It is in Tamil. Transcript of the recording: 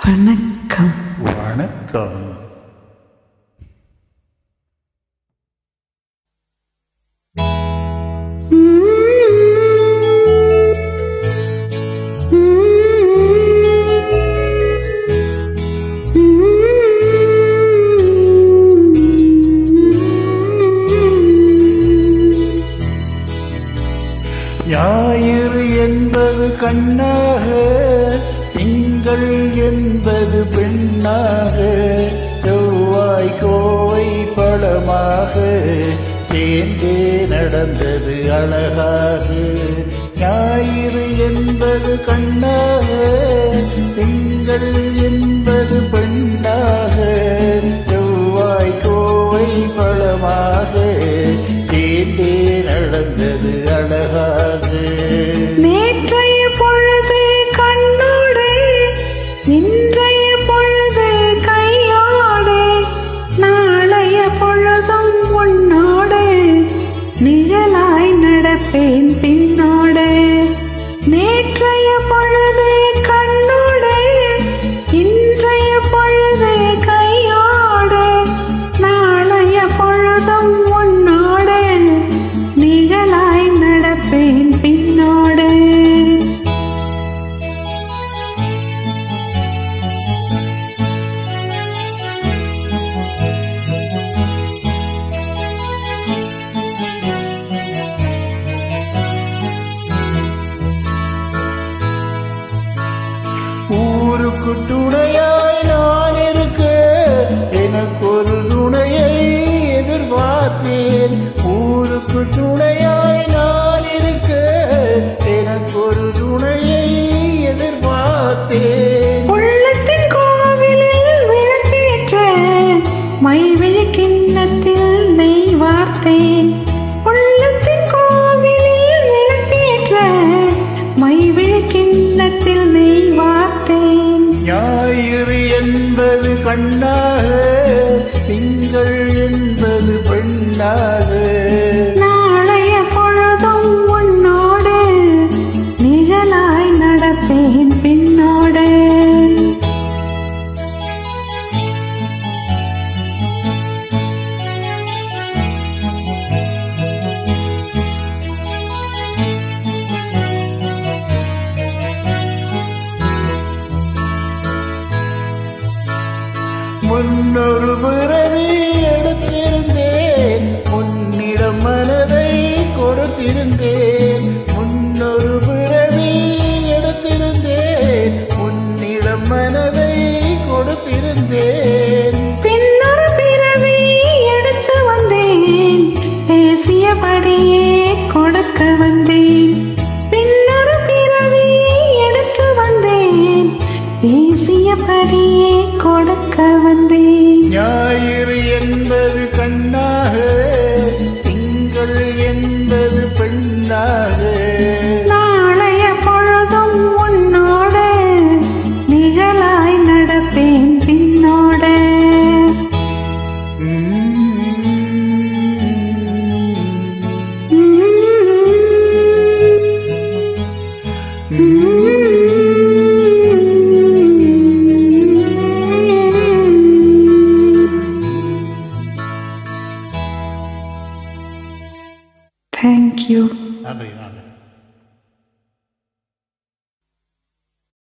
வணக்கம். வணக்கம். ஞாயிறு என்பது கண்ணாக, திங்கள் என்பது பெண்ணாக, செவ்வாய் கோவை பழமாக சேர்ந்தே நடந்தது அழகாக. ஞாயிறு என்பது கண்ணாக, திங்கள் என்பது பெண்ணாக, செவ்வாய் கோவை பழமாக சேர்ந்தே நடந்தது அழகாக. நேற்றைய பொழுது கண்ணோடு, இன்றைய பொழுது கையோடு, நாளைய பொழுதும் உன்னோடு, நிழலாய் நடப்பேன் பின்னோடு. நேற்றைய பொழுது கண்ணோடு, இன்றைய பொழுது கையோடு, நாளைய பொழுதும் உன்னோடு, நிழலாய் நடப்பேன் பின்னோடு. ஊருக்கு துணையாய் நான் இருக்க, எனக்கு ஒரு துணையை எதிர்பார்த்தேன். ஊருக்கு துணையாய் நான் இருக்க, எனக்கு ஒரு துணையை எதிர்பார்த்தேன். உள்ளத்தின் கோவிலில் விளக்கேற்ற, மைவிழி கிண்ணத்தில் நெய் வார்த்தேன். உள்ளத்தின் கோவிலில் விளக்கேற்ற, மைவிழி கிண்ணத்தில் நெய் வார்த்தேன். ஞாயிறு என்பது கண்ணாக, திங்கள் என்பது பெண்ணாக, நாளைய பொழுதும் உன்னோடு, நிழலாய் நடப்பேன் பின்னோடு. முன்னொரு பிறவி எடுத்திருந்தேன், உன்னிடம் மனதை கொடுத்திருந்தேன். முன்னொரு பிறவி எடுத்திருந்தேன், உன்னிடம் மனதை கொடுத்திருந்தேன். பின்னொரு பிறவி எடுத்து வந்தேன், பேசியபடியே கொடுக்க வந்தேன். பின்னொரு பிறவி எடுத்து வந்தேன், பேசியபடியே கொடுக்க வந்தேன். ஞாயிறு என்பது கண்ணாக,